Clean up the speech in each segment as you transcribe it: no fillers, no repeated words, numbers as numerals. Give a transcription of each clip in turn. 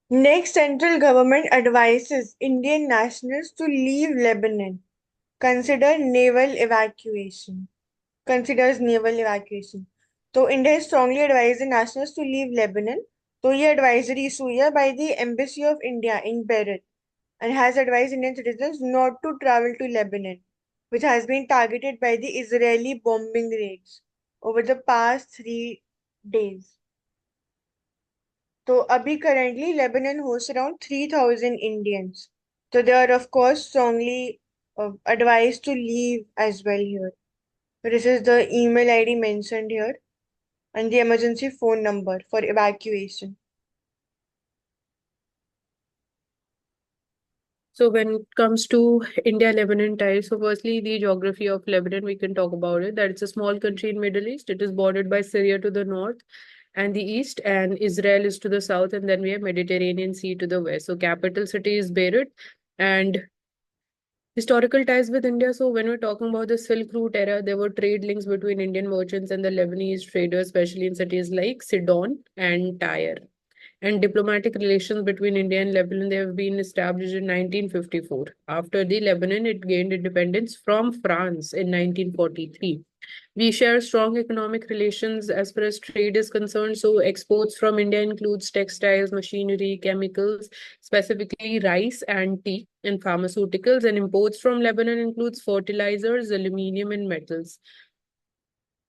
Next, central government advises Indian nationals to leave Lebanon. Consider naval evacuation. Considers naval evacuation. तो India has strongly advised the nationals to leave Lebanon. तो ये advisory issue है by the Embassy of India in Beirut and has advised Indian citizens not to travel to Lebanon, which has been targeted by the Israeli bombing raids over the past 3 days. So abhi currently Lebanon hosts around 3,000 Indians. So they are of course strongly advised to leave as well here. So this is the email ID mentioned here and the emergency phone number for evacuation. So when it comes to India-Lebanon ties, so firstly the geography of Lebanon, we can talk about it. That it's a small country in Middle East. It is bordered by Syria to the north and the east, and Israel is to the south, and then we have Mediterranean Sea to the west. So capital city is Beirut, and historical ties with India. So when we're talking about the Silk Route era, there were trade links between Indian merchants and the Lebanese traders, especially in cities like Sidon and Tyre. And diplomatic relations between India and Lebanon, they have been established in 1954. After the Lebanon, it gained independence from France in 1943. We share strong economic relations as far as trade is concerned. So exports from India includes textiles, machinery, chemicals, specifically rice and tea, and pharmaceuticals. And imports from Lebanon includes fertilizers, aluminium, and metals.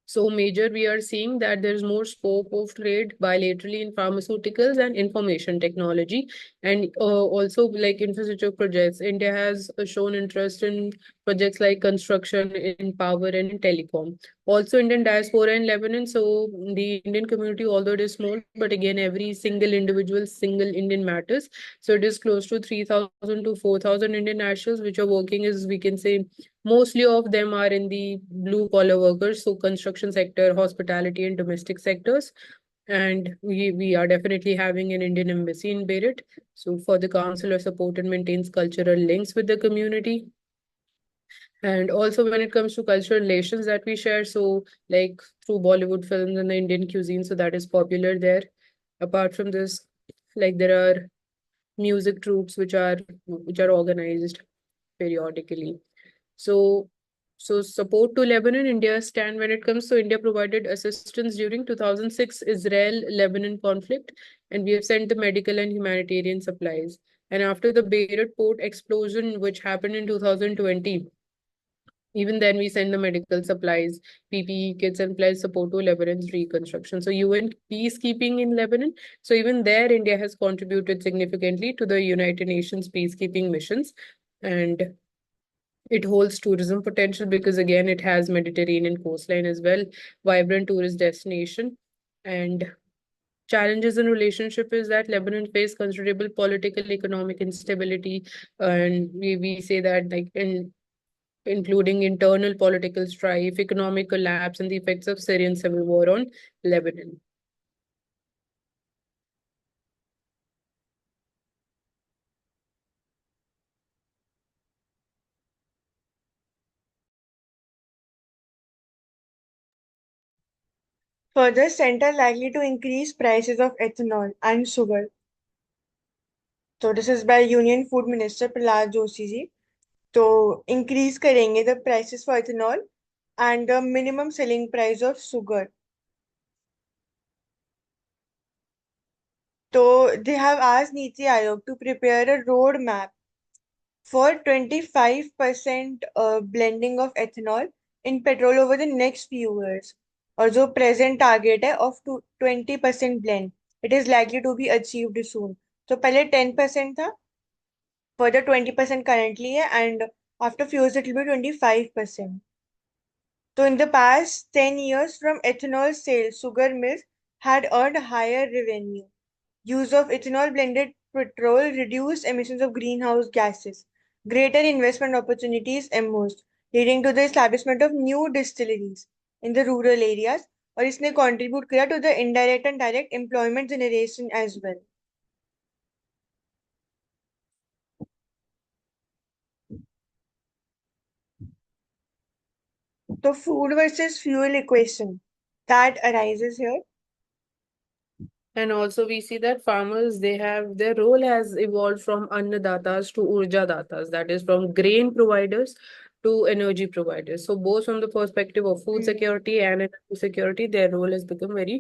So major, we are seeing that there is more scope of trade bilaterally in pharmaceuticals and information technology, and also like infrastructure projects. India has shown interest in projects like construction, in power, and in telecom. Also, Indian diaspora in Lebanon. So the Indian community, although it is small, but again, every single individual, single Indian matters. So it is close to 3,000 to 4,000 Indian nationals which are working, as we can say, mostly of them are in the blue collar workers, so construction sector, hospitality, and domestic sectors. And we are definitely having an Indian embassy in Beirut. So for the counselor support and maintains cultural links with the community. And also when it comes to cultural relations that we share, so like through Bollywood films and the Indian cuisine, so that is popular there. Apart from this, like there are music troops which are organized periodically. So, so support to Lebanon, India stand when it comes to India provided assistance during 2006 Israel-Lebanon conflict, and we have sent the medical and humanitarian supplies. And after the Beirut port explosion, which happened in 2020, even then we send the medical supplies, PPE kits, and pledge support to Lebanon's reconstruction. So UN peacekeeping in Lebanon. So even there, India has contributed significantly to the United Nations peacekeeping missions. And it holds tourism potential because again it has Mediterranean coastline as well, vibrant tourist destination. And challenges in relationship is that Lebanon face considerable political economic instability, and we say that like in including internal political strife, economic collapse, and the effects of Syrian civil war on Lebanon. Further, center likely to increase prices of ethanol and sugar. So this is by Union Food Minister Prahlad Joshi ji. So increase करेंगे the prices for ethanol and the minimum selling price of sugar. So they have asked Niti Aayog to prepare a roadmap for 25% blending of ethanol in petrol over the next few years. और जो present target है of 20% blend, it is likely to be achieved soon. तो पहले 10% था, further 20% currently है, and after few years it will be 25%. So in the past 10 years from ethanol sales, sugar mills had earned higher revenue. Use of ethanol blended petrol reduced emissions of greenhouse gases. Greater investment opportunities emerged, leading to the establishment of new distilleries in the rural areas. और इसने contribute किया to the indirect and direct employment generation as well. The food versus fuel equation that arises here. And also we see that farmers, they have their role has evolved from annadatas to urja datas, that is from grain providers to energy providers. So both from the perspective of food Hmm. security and energy security, their role has become very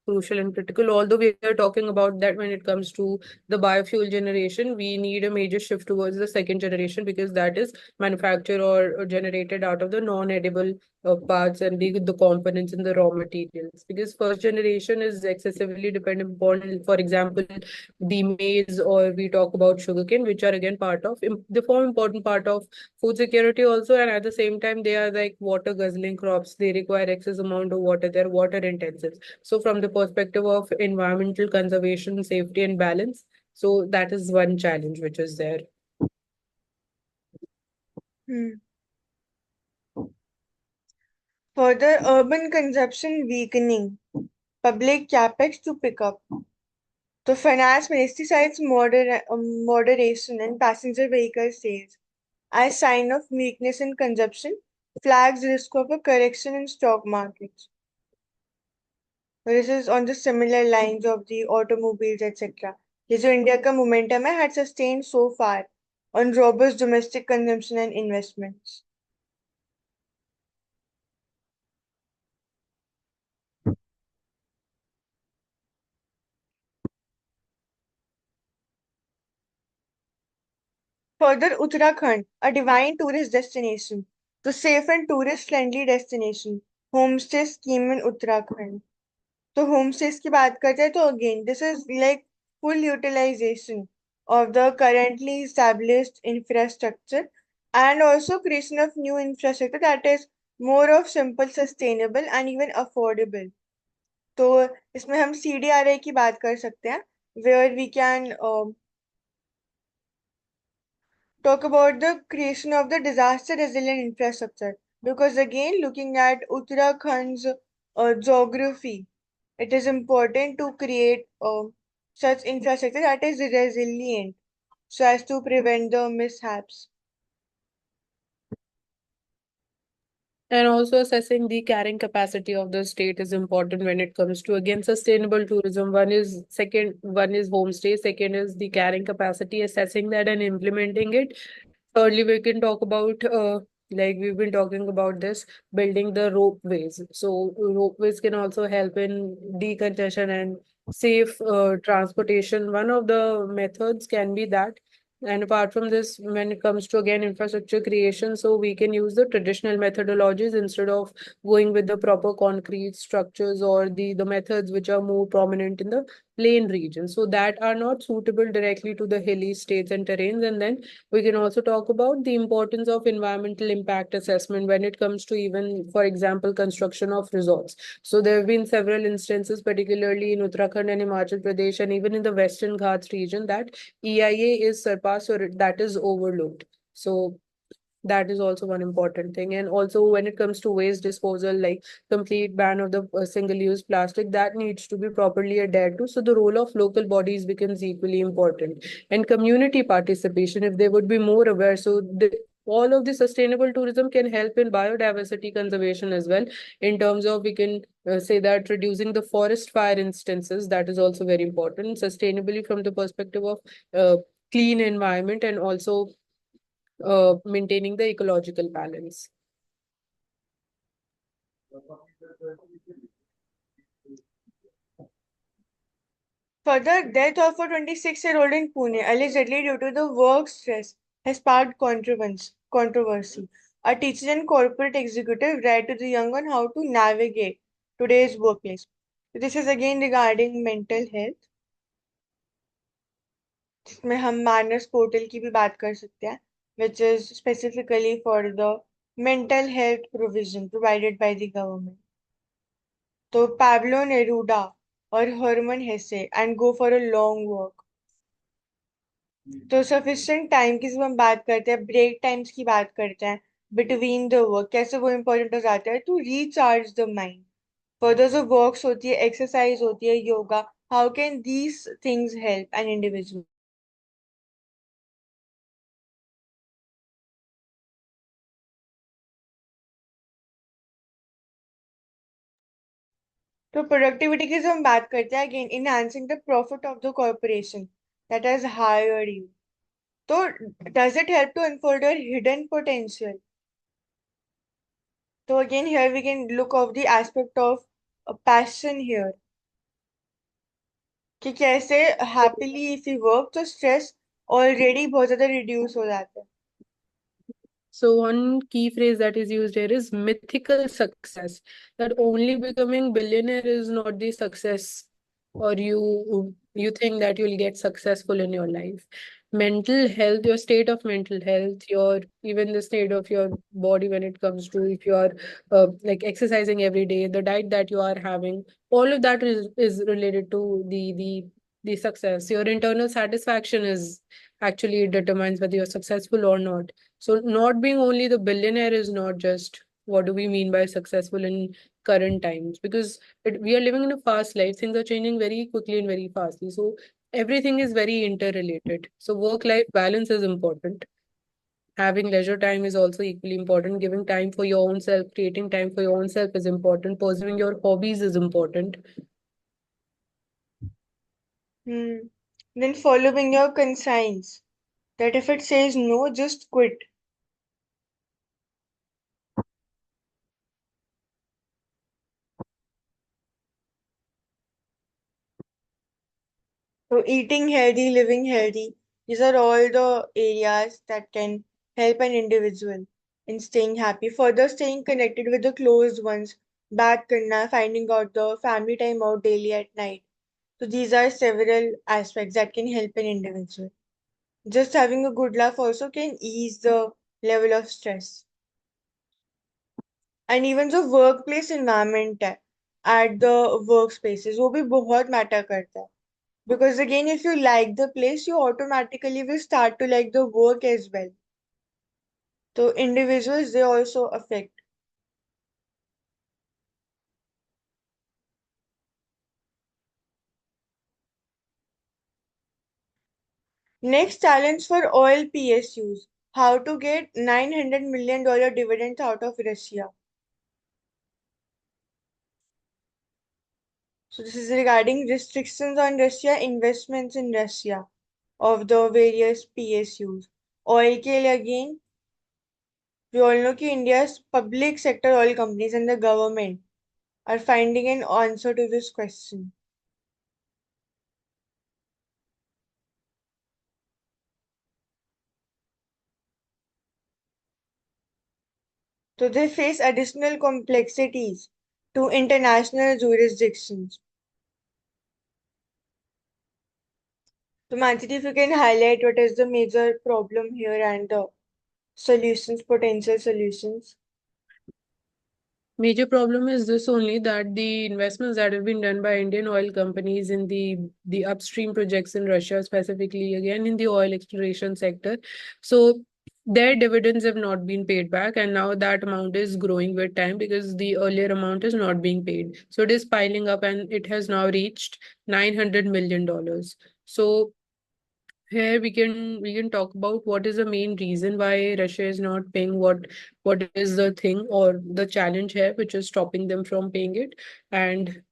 crucial and critical. Although we are talking about that when it comes to the biofuel generation, we need a major shift towards the second generation because that is manufactured or generated out of the non-edible parts and the components in the raw materials, because first generation is excessively dependent upon, for example, the maize, or we talk about sugarcane, which are again part of the form important part of food security also, and at the same time they are like water guzzling crops. They require excess amount of water. They're water intensive. So from the perspective of environmental conservation, safety and balance, so that is one challenge which is there. Hmm. Further, urban consumption weakening, public capex to pick up. The finance ministry cites moderation in passenger vehicle sales as sign of weakness in consumption, flags risk of a correction in stock markets. This is on the similar lines of the automobiles, etc. ये जो India का momentum है had sustained so far on robust domestic consumption and investments. Further, Uttarakhand, a divine tourist destination, the safe and tourist-friendly destination, homestay scheme in Uttarakhand. तो homestays की बात करते हैं तो again this is like full utilization of the currently established infrastructure and also creation of new infrastructure that is more of simple, sustainable and even affordable. तो इसमें हम CDRA की बात कर सकते हैं where we can talk about the creation of the disaster resilient infrastructure, because again looking at Uttarakhand's geography, it is important to create such infrastructure that is resilient so as to prevent the mishaps. And also assessing the carrying capacity of the state is important when it comes to again sustainable tourism. One is homestay, second is the carrying capacity, assessing that and implementing it. Thirdly, we can talk about like we've been talking about this, building the ropeways. So ropeways can also help in decongestion and safe transportation. One of the methods can be that. And apart from this, when it comes to again infrastructure creation, so we can use the traditional methodologies instead of going with the proper concrete structures or the methods which are more prominent in the plain regions. So that are not suitable directly to the hilly states and terrains. And then we can also talk about the importance of environmental impact assessment when it comes to even, for example, construction of resorts. So there have been several instances, particularly in Uttarakhand and Himachal Pradesh, and even in the Western Ghats region, that EIA is surpassed or that is overlooked. So that is also one important thing. And also when it comes to waste disposal, like complete ban of the single-use plastic, that needs to be properly adhered to. So the role of local bodies becomes equally important. And community participation, if they would be more aware, so all of the sustainable tourism can help in biodiversity conservation as well, in terms of we can say that reducing the forest fire instances, that is also very important sustainably from the perspective of clean environment, and also maintaining the ecological balance. Further, death of a 26-year-old in Pune, allegedly due to the work stress, has sparked controversy. A teacher and corporate executive read to the young on how to navigate today's workplace. This is again regarding mental health, जिसमें हम मानस portal की भी बात कर सकते हैं, which is specifically for the mental health provision provided by the government. तो Pablo Neruda और Herman Hesse and go for a long walk. तो सफिशिएंट टाइम की जब हम बात करते हैं, ब्रेक टाइम्स की बात करते हैं बिटवीन द वर्क, कैसे वो इम्पोर्टेंट हो जाता है to recharge the mind. Further जो वर्क्स होती है, एक्सरसाइज होती है, yoga, how can these things help an individual. तो प्रोडक्टिविटी की जो हम बात करते हैं, again enhancing the profit of the corporation that has hired you. तो does it help to unfold your hidden potential? So again, here we can look of the aspect of a passion here. कि कैसे happily if you work तो stress already बहुत ज्यादा reduce हो जाता है. So one key phrase that is used here is mythical success. That only becoming billionaire is not the success, or you think that you'll get successful in your life. Mental health, your state of mental health, your even the state of your body when it comes to if you are like exercising every day, the diet that you are having, all of that is related to the success. Your internal satisfaction is actually determines whether you're successful or not. So not being only the billionaire is not just what do we mean by successful in current times, because we are living in a fast life. Things are changing very quickly and very fastly. So everything is very interrelated. So work-life balance is important. Having leisure time is also equally important. Giving time for your own self, creating time for your own self is important. Pursuing your hobbies is important. Hmm. Then following your conscience. That if it says no, just quit. So eating healthy, living healthy, these are all the areas that can help an individual in staying happy. Further, staying connected with the closed ones, baat karna, finding out the family time out daily at night. So these are several aspects that can help an individual. Just having a good laugh also can ease the level of stress. And even जो workplace environment है at the workspaces वो भी बहुत matter करता है. Because again, if you like the place, you automatically will start to like the work as well. So individuals, they also affect. Next challenge for oil PSUs. How to get $900 million dividends out of Russia. So this is regarding restrictions on Russia, investments in Russia of the various PSUs. Oil के लिए again, we all know कि India's public sector oil companies and the government are finding an answer to this question. So they face additional complexities to international jurisdictions. So Mansi, if you can highlight what is the major problem here and the solutions, potential solutions. Major problem is this only, that the investments that have been done by Indian oil companies in the upstream projects in Russia, specifically again in the oil exploration sector. So their dividends have not been paid back, and now that amount is growing with time because the earlier amount is not being paid. So it is piling up and it has now reached $900 million. So here we can talk about what is the main reason why Russia is not paying, what is the thing or the challenge here which is stopping them from paying it. And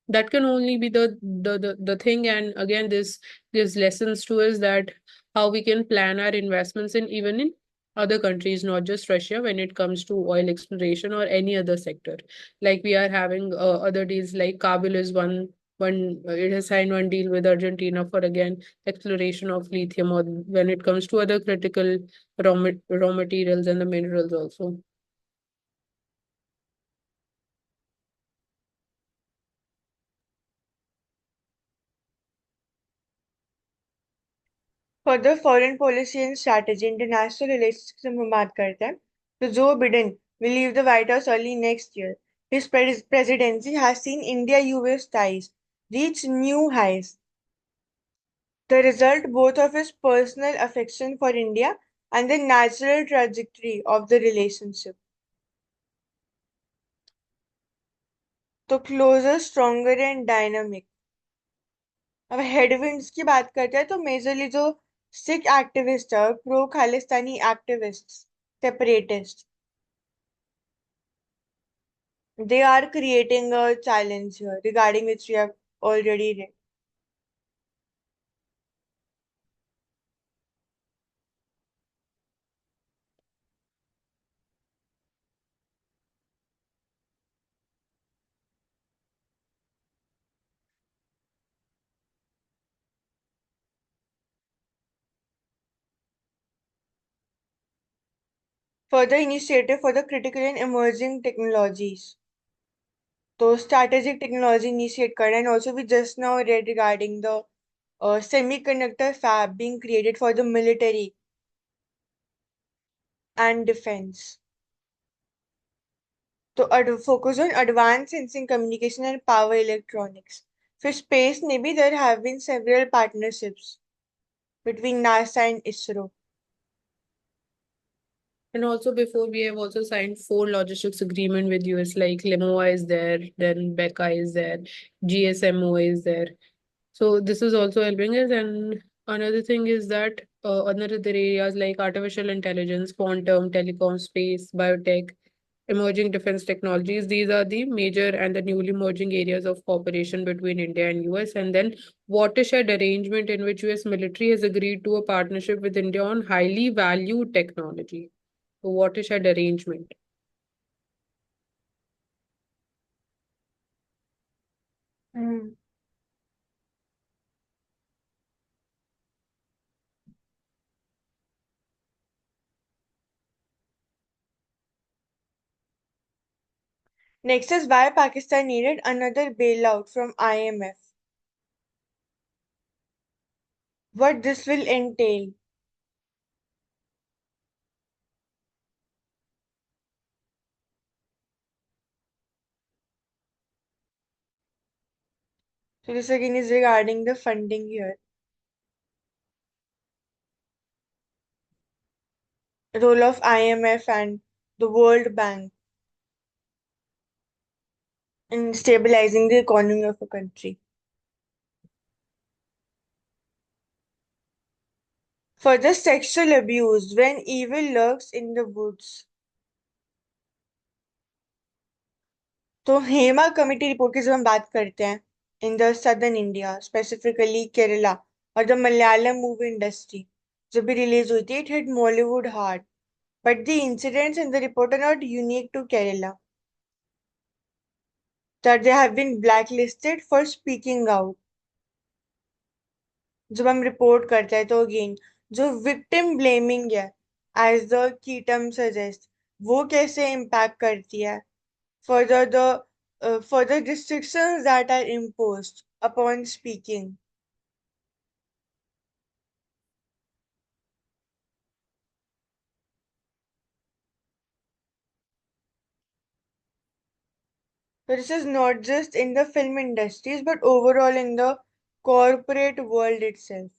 that can only be the thing. And again, this gives lessons to us that how we can plan our investments in even in other countries, not just Russia, when it comes to oil exploration or any other sector. Like we are having other deals, like Kabul is one it has signed one deal with Argentina for again exploration of lithium, or when it comes to other critical raw materials and the minerals also. Further foreign policy and strategy, international relations की हम बात करते हैं. So Joe Biden will leave the White House early next year. His presidency has seen India-US ties reach new highs. The result both of his personal affection for India and the natural trajectory of the relationship. तो closer, stronger and dynamic. अब headwinds की बात करते हैं तो majorly जो Sikh activist है और pro Khalistani activist separatist They are creating a challenge here regarding which we have already read. Further initiative for the critical and emerging technologies. So strategic technology initiate कर and also we just now read regarding the semiconductor fab being created for the military and defense. So focus on advanced sensing communication and power electronics. For space, maybe there have been several partnerships between NASA and ISRO. And also before we have also signed four logistics agreement with US, like Lemoa is there, then Becca is there, GSMO is there. So this is also helping us. And another thing is that another areas like artificial intelligence, quantum, telecom, space, biotech, emerging defense technologies. These are the major and the newly emerging areas of cooperation between India and US. And then watershed arrangement in which US military has agreed to a partnership with India on highly valued technology. So watershed arrangement. Hmm. Next is why Pakistan needed another bailout from IMF. What this will entail. So this again is regarding the funding here. Role of IMF and the World Bank in stabilizing the economy of a country. Further sexual abuse when evil lurks in the woods. तो Hema committee report की जब हम बात करते हैं in the southern India specifically Kerala और the Malayalam movie industry जब भी रिलीज हुई थी it hit Bollywood hard but the incidents in the report are not unique to Kerala that they have been blacklisted for speaking out. जब हम रिपोर्ट करते हैं तो अगेन जो विक्टिम ब्लेमिंग है as the key term suggest वो कैसे इम्पैक्ट करती है further the further restrictions that are imposed upon speaking. So this is not just in the film industries but overall in the corporate world itself.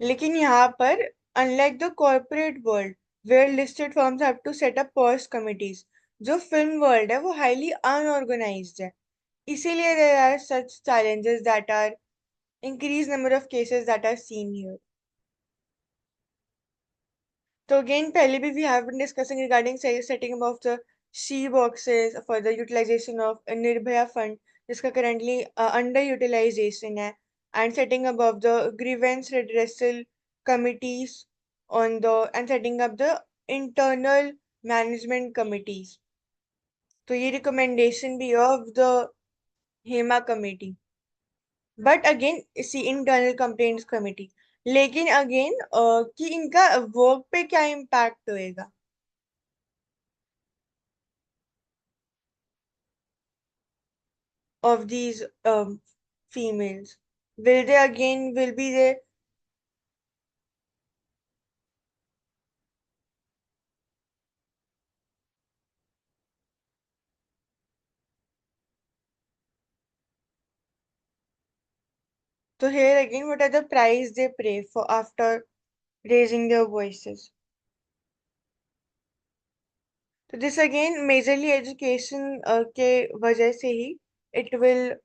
लेकिन यहाँ पर unlike the corporate world where listed firms have to set up pause committees, जो film world है वो highly unorganized है. इसीलिए there are such challenges that are increased number of cases that are seen here. So again, पहले भी we have been discussing regarding setting up of the she boxes for the utilization of a Nirbhaya fund जिसका currently underutilization है and setting up of the grievance redressal committees on the and setting up the internal management committees. तो ये recommendation भी of the Hema committee. But again इसी internal complaints committee लेकिन again कि इनका work पे क्या इम्पैक्ट होएगा of these females will they again will be there so here again what are the price they pay for after raising their voices so this again majorly education के वजह से ही it will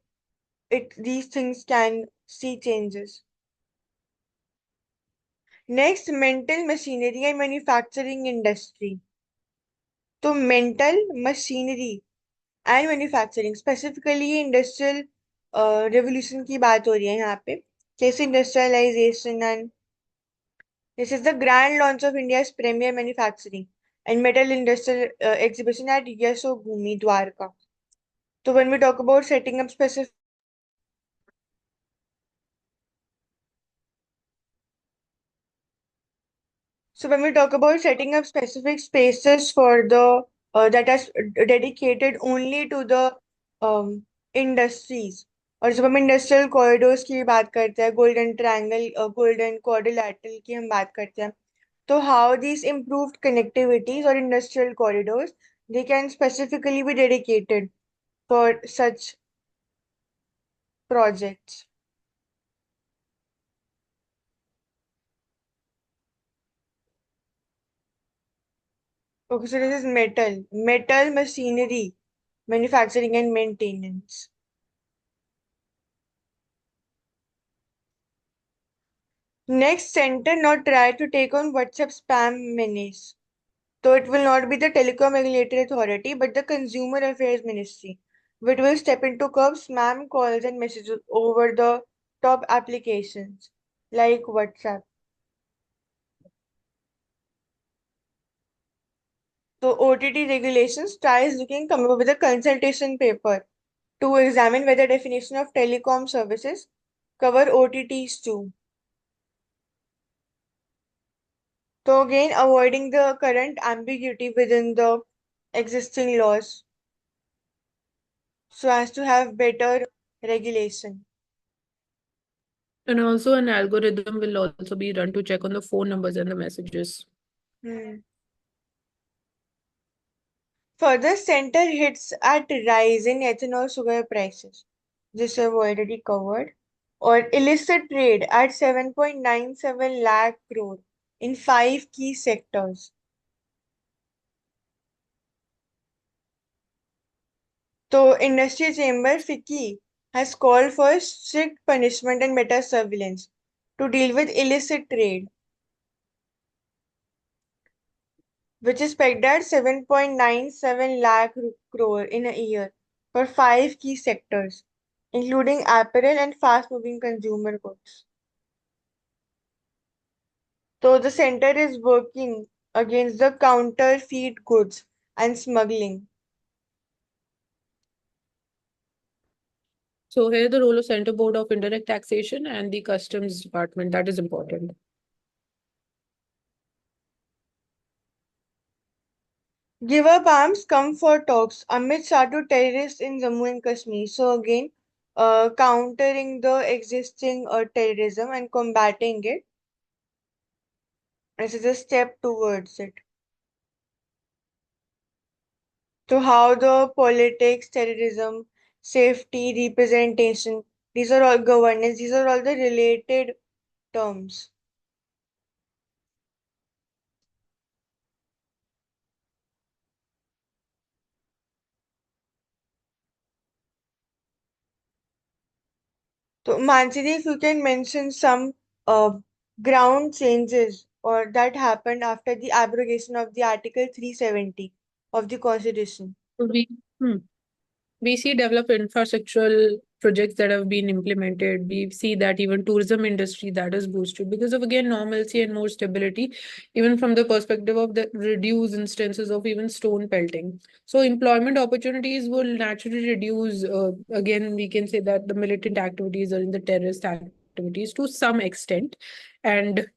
it these things can see changes next mental machinery and manufacturing industry तो mental machinery and manufacturing, specifically industrial revolution की बात हो रही है यहाँ पे, जैसे industrialization and this is the grand launch of India's premier manufacturing and metal industrial exhibition at Yashobhoomi, Dwarka. So when we talk about setting up specific So when we talk about setting up specific spaces for the that are dedicated only to the industries, और जब हम industrial corridors की बात करते हैं, golden triangle golden quadrilateral की हम बात करते हैं, तो how these improved connectivities or industrial corridors they can specifically be dedicated for such projects. Okay, so this is metal machinery, manufacturing and maintenance. Next, center not try to take on WhatsApp spam menace. So it will not be the Telecom Regulatory Authority, but the Consumer Affairs Ministry, which will step in to curb spam calls and messages over the top applications like WhatsApp. So OTT regulations tries looking come up with a consultation paper to examine whether definition of telecom services cover OTTs too. So again, avoiding the current ambiguity within the existing laws so as to have better regulation. And also, an algorithm will also be run to check on the phone numbers and the messages. Hmm. Further, center hits at rise in ethanol sugar prices. This I've already covered. Or illicit trade at 7.97 lakh crore in 5 key sectors. So, Industry Chamber FICCI has called for strict punishment and better surveillance to deal with illicit trade, which is pegged at 7.97 lakh crore in a year for 5 key sectors, including apparel and fast-moving consumer goods. So the center is working against the counterfeit goods and smuggling. So here the role of Center Board of Indirect Taxation and the Customs Department, that is important. Give up arms, come for talks. Amit Shah to terrorists in Jammu and Kashmir. So again, countering the existing terrorism and combating it. This is a step towards it. So how the politics, terrorism, safety, representation, these are all governance, these are all the related terms. So Manjari, if you can mention some uh, ground changes or that happened after the abrogation of the Article 370 of the Constitution. So we see developed infrastructural projects that have been implemented. We see that even tourism industry that is boosted because of again normalcy and more stability, even from the perspective of the reduced instances of even stone pelting. So employment opportunities will naturally reduce. Again, we can say that the militant activities or in the terrorist activities to some extent, and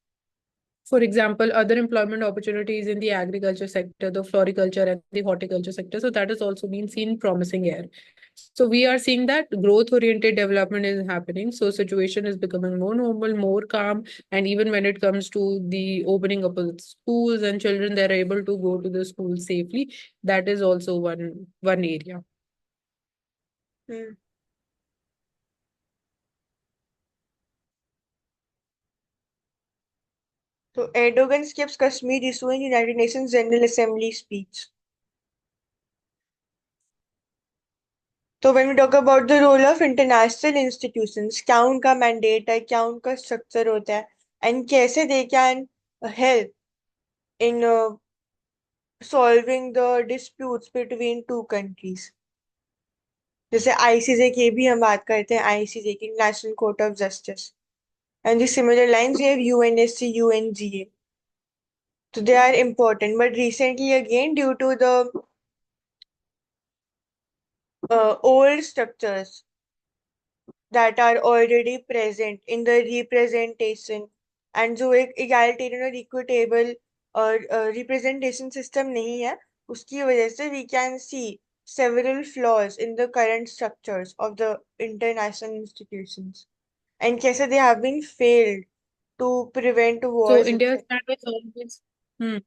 for example, other employment opportunities in the agriculture sector, the floriculture and the horticulture sector. So that has also been seen promising here. So we are seeing that growth-oriented development is happening. So situation is becoming more normal, more calm, and even when it comes to the opening up of schools and children, they're able to go to the school safely. That is also one area. Hmm. So Erdogan skips Kashmir issue in United Nations General Assembly speech. So when we talk about the role of international institutions, क्या उनका mandate है, क्या उनका structure होता है, and कैसे they can help in solving the disputes between two countries. जैसे ICJ की भी हम बात करते हैं, आईसीजे की national court of justice, and the similar lines we have UNSC, UNGA. So they are important. But recently, again, due to the old structures that are already present in the representation, and जो एक egalitarian और equitable और representation system नहीं है, उसकी वजह से we can see several flaws in the current structures of the international institutions, and कैसे they have been failed to prevent So wars, India's etc. stand has always, hmm.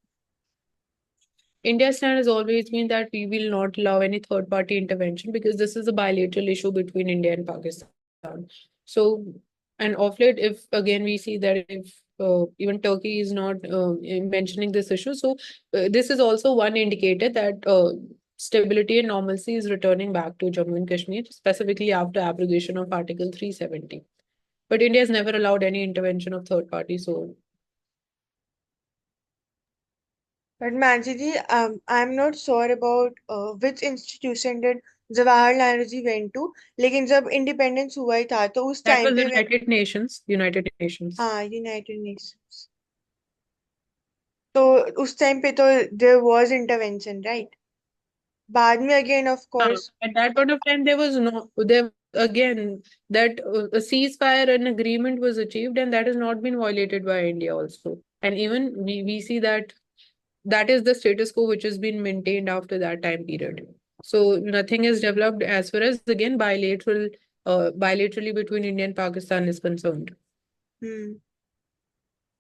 India's stand has always been that we will not allow any third party intervention because this is a bilateral issue between India and Pakistan. So, and of late, if again we see that if even Turkey is not mentioning this issue, so this is also one indicator that stability and normalcy is returning back to Jammu and Kashmir, specifically after abrogation of Article 370. But India has never allowed any intervention of third parties, so But Mansi ji, I'm not sure about which institution did Jawaharlal Nehru ji went to. लेकिन जब independence हुआ ही था तो उस that time was पे United Nations, United Nations. हाँ, United Nations, तो उस टाइम पे तो देयर वाज इंटरवेंशन, राइट? बाद में again of course At that point of time, there was no there again that a ceasefire and agreement was achieved, and that has not been violated by India also. And even we see that that is the status quo which has been maintained after that time period. So nothing is developed as far as again bilaterally between India and Pakistan is concerned. Hmm,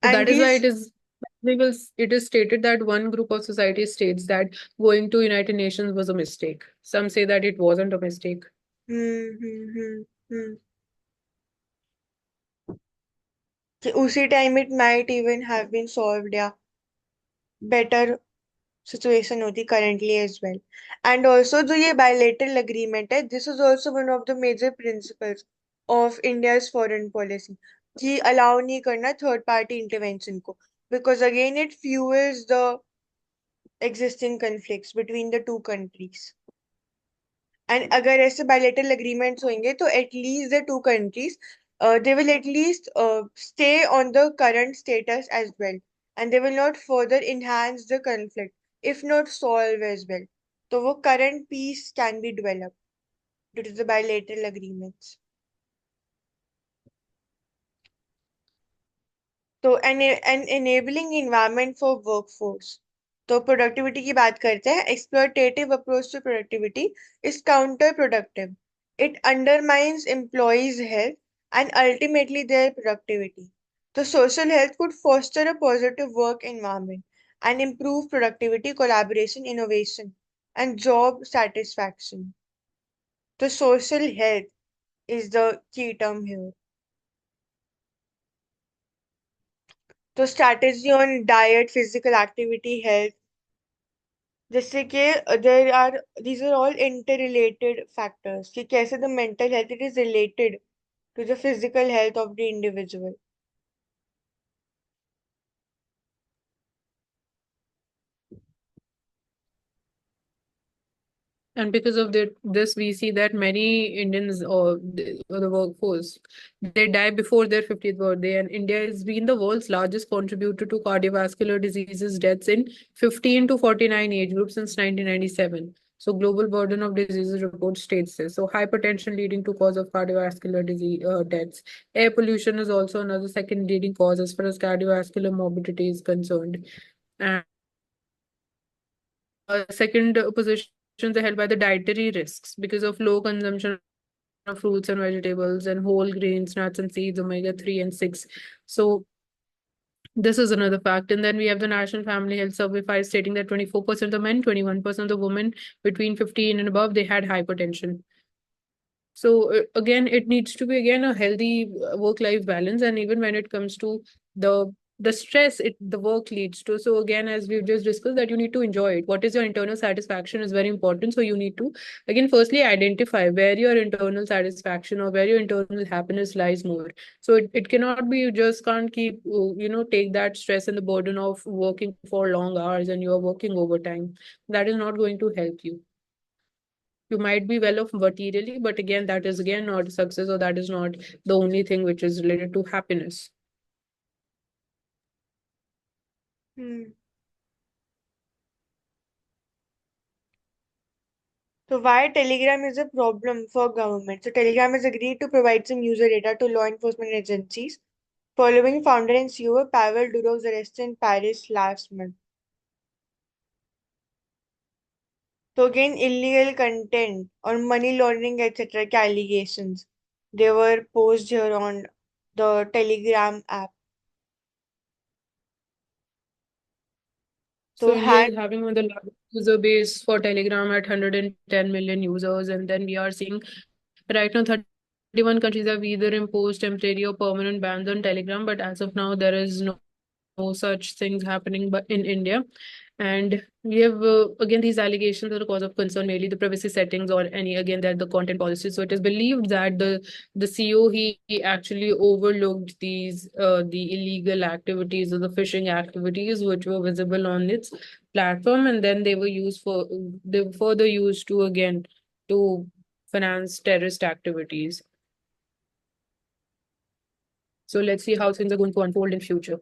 So and that is why these it is stated that one group of society states that going to United Nations was a mistake. Some say that it wasn't a mistake. Hmm, कि उसी time it might even have been solved या better situation होती currently as well. And also जो ये bilateral agreement है, this is also one of the major principles of India's foreign policy, कि allow नहीं करना third party intervention को, because again it fuels the existing conflicts between the two countries. And अगर ऐसे bilateral agreements होंगे तो at least the two countries they will at least stay on the current status as well, and they will not further enhance the conflict if not solve as well. तो वो current peace can be developed due to the bilateral agreements. तो an enabling environment for workforce, तो productivity की बात करते हैं. Exploitative approach to productivity is counterproductive. It undermines employees health and ultimately their productivity. तो social health could foster a positive work environment and improve productivity, collaboration, innovation, and job satisfaction. The social health is the key term here. तो strategy on diet, physical activity, health, जैसे कि there are these are all interrelated factors, कि कैसे the mental health it is related to the physical health of the individual. And because of this, we see that many Indians or the workforce, they die before their 50th birthday. And India has been the world's largest contributor to cardiovascular diseases deaths in 15 to 49 age groups since 1997. So global burden of diseases report states this. So hypertension leading to cause of cardiovascular disease deaths. Air pollution is also another second leading cause as far as cardiovascular morbidity is concerned. And second positions are held by the dietary risks because of low consumption of fruits and vegetables and whole grains, nuts and seeds, omega-3 and 6. So this is another fact. And then we have the National Family Health Survey stating that 24% of men, 21% of women between 15 and above, they had hypertension. So again, it needs to be again a healthy work-life balance, and even when it comes to the stress the work leads to. So again, as we've just discussed, that you need to enjoy it. What is your internal satisfaction is very important. So you need to again firstly identify where your internal satisfaction or where your internal happiness lies more. So it cannot be you just can't keep take that stress and the burden of working for long hours and you are working overtime. That is not going to help you. You might be well off materially, but again, that is again not success, or that is not the only thing which is related to happiness. Hmm. So why Telegram is a problem for government? So Telegram has agreed to provide some user data to law enforcement agencies following founder and CEO Pavel Durov's arrest in Paris last month. So again, illegal content or money laundering, etc. allegations. They were posted here on the Telegram app. So So India hack. is having one of the largest user base for Telegram at 110 million users, and then we are seeing right now 31 countries have either imposed temporary or permanent bans on Telegram, but as of now there is no such things happening but in India. And we have again these allegations are the cause of concern, mainly the privacy settings or any again that the content policy. So it is believed that the CEO he actually overlooked these the illegal activities or the phishing activities which were visible on its platform, and then they were further used to again to finance terrorist activities. So let's see how things are going to unfold in future.